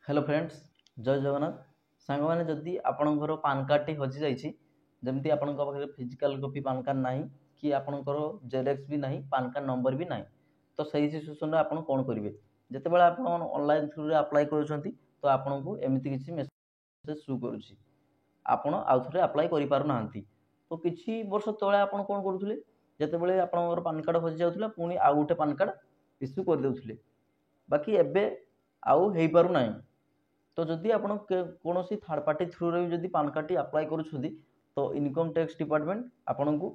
Hello friends, जय जगन्नाथ। सांग मैंने जदि आपणकर पान कार्ड टी हजि जाइए जमी आपण पाखे फिजिकाल कॉपी पान कार्ड ना कि आपणकर जेरेक्स भी ना पान कार्ड नंबर भी ना तो सही सिचुएसन आप कौन करेंगे जिते आप ऑनलाइन थ्रू अप्लाई कर तो आपन को एमती किसी मेसेज शो करुच्ची आपण आउ थे अप्लाई करना तो किसी वर्ष तले आप कौन करुले जिते आप पान कार्ड हजि जाऊला पुणी आउ गोटे पान कार्ड इश्यू करदे बाकी एबे आउ हो पार ना। तो जदि आप कौन थर्ड पार्टी थ्रू रे भी पान कार्ड टी अप्लाई करुँच तो इनकम टैक्स डिपार्टमेंट आपन को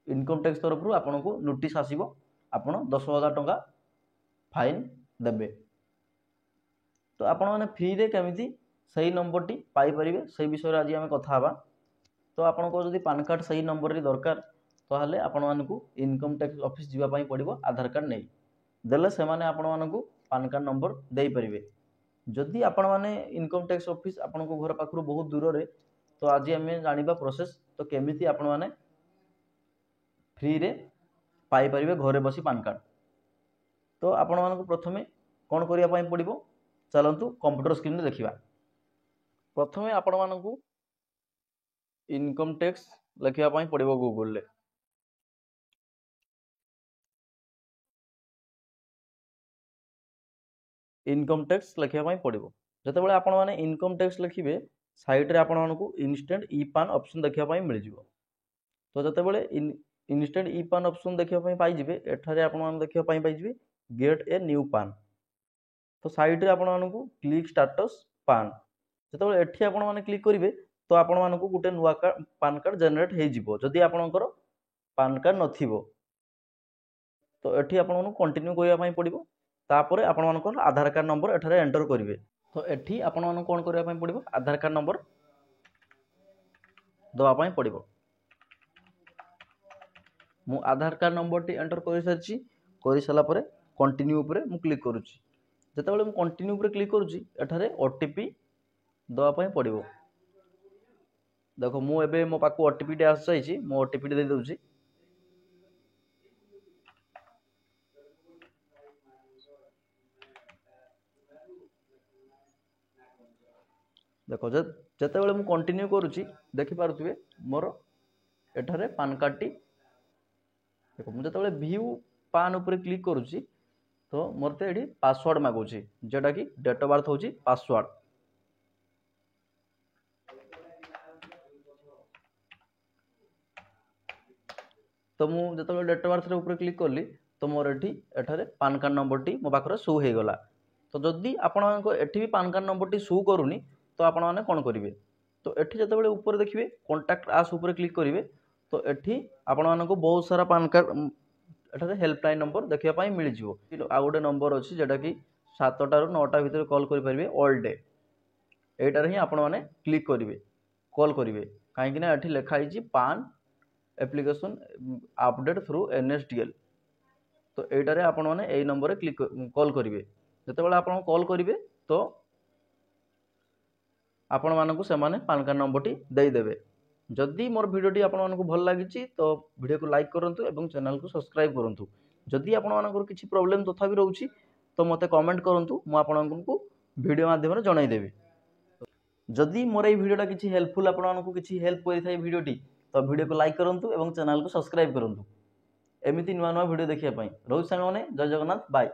इनकम टैक्स तरफ आपन को नोटिस आसो आपड़ 10,000 टंका फाइन देबे। तो आपण मैंने फ्री रे केमिति सही नंबर टी पाई परिबे से विषय आज आम कथा हवा। तो आपन को जदि पान कार्ड सही नंबर रे दरकार तो आपण मानकु इनकम टैक्स ऑफिस जीवा पड़ो आधार कार्ड नहीं देले से माने आपण मानकु पान कार्ड नंबर दे परिबे। जदि आपण माने इनकम टैक्स ऑफिस आपण को घर पाखरु बहुत दूर रे तो आज आम जानिबा प्रोसेस तो केमिति आपण माने फ्री रे पाई परिबे घरे बसी पान कार्ड। तो आपण मानकु प्रथमे कोन करिया पई पड़िबो चलंतु कंप्यूटर स्क्रीन रे देखिबा। प्रथमे आपण मानकु इनकम टैक्स लिखिया पई पड़िबो गूगल रे। इनकम टैक्स लिखिया पई पड़िबो जतेबेले आपण माने इनकम टैक्स लिखिबे साइड रे आपण मानकु इंस्टेंट ई पान ऑप्शन देखिया पई मिल जिवो। तो जतेबेले इंस्टेंट ई पान ऑप्शन देखिया पई पाई जिवे एठारे आपण मान देखिया पई पाई जिवे गेट ए न्यू पान। तो साइड रे आपण मानकु क्लिक स्टेटस पान जतेबेले एठी आपण माने क्लिक करिवे तो आपण मानकु गुटे नुवा पान कार्ड जनरेट हे जिवो जदि आपणकर पान कार्ड नथिबो। तो एठी आपण मानकु कंटिन्यू करिया पई पड़िबो तापरे आपण मानकर आधार कार्ड नंबर एठारे एंटर करिवे। तो एठी आपण मानकु कोन करिया पई पड़िबो आधार कार्ड नंबर दवा पई पड़िबो। मु आधार कार्ड नंबर टी एंटर कर सारी कर सारा पर कंटिन्यू उपरे मु क्लिक करुच्ची जितेबाला मु कंटिन्यू उपरे क्लिक करुच्ची एठारे ओटीपी दवा पई पड़िबो। देखो मु एबे मो पाखु ओटीपी टे आस जाइछि मो ओटीपी टे दे दउछि। देखो जितेबाला मु कंटिन्यू करुच्ची देखि पारुथिबे मोर एठारे पान कार्ड टी देखो मुझे व्यू पान उपर क्लिक करुच्ची तो मोर तो ये पासवर्ड मागुची जोटा कि डेट ऑफ बर्थ होची पासवर्ड। तो मुझे डेट ऑफ बर्थ ऊपर क्लिक कली तो मोर एठारे पान कार्ड नंबर टी मो पाखरे शो हो गला। तो जदि आपण एठी भी पान कार्ड नंबर टी शो करूनी तो आपण माने कोन करिवे तो एठी जतबेले ऊपर देखिवे कांटेक्ट आस ऊपर क्लिक करिवे तो एठी आपण मानको बहुत सारा पान कार्ड एठारे हेल्पलाइन नंबर देखिया पई मिल जिवो। आ गोटे नंबर अछि जेटा कि 7टा रु 9टा भितर कॉल करि परिबे ऑल डे एटार ही आपण माने क्लिक करिवे कॉल करिवे काहे कि ना एठी लिखा हिची पान एप्लीकेशन अपडेट थ्रू एनएसडीएल। तो एटारे आपण माने एई नंबर रे क्लिक कॉल करिवे जतेबेला आपण कॉल करिवे तो आपण मानकु से माने पान कार्ड नंबर टी देई देबे। जदि मोर भिडियोटी आपण मानकु भल लागिछि तो भिडियो को लाइक करंतु एवं चैनल को सब्सक्राइब करंतु। जदि आपण मानकर किछि प्रॉब्लम तथा भी रहउछि तो मते कमेंट करंतु मु आपण मानकु भिडियो माध्यम रे जणाई देबी। जदि मोर ए भिडियोटा किछि हेल्पफुल आपण मानकु किछि हेल्प करि थाई भिडियोटी तो भिडियो को लाइक करंतु एवं चैनल को सब्सक्राइब करंतु एमिति नुवा नुवा भिडियो देखिया पई। रहु सांग माने जय जगन्नाथ बाय।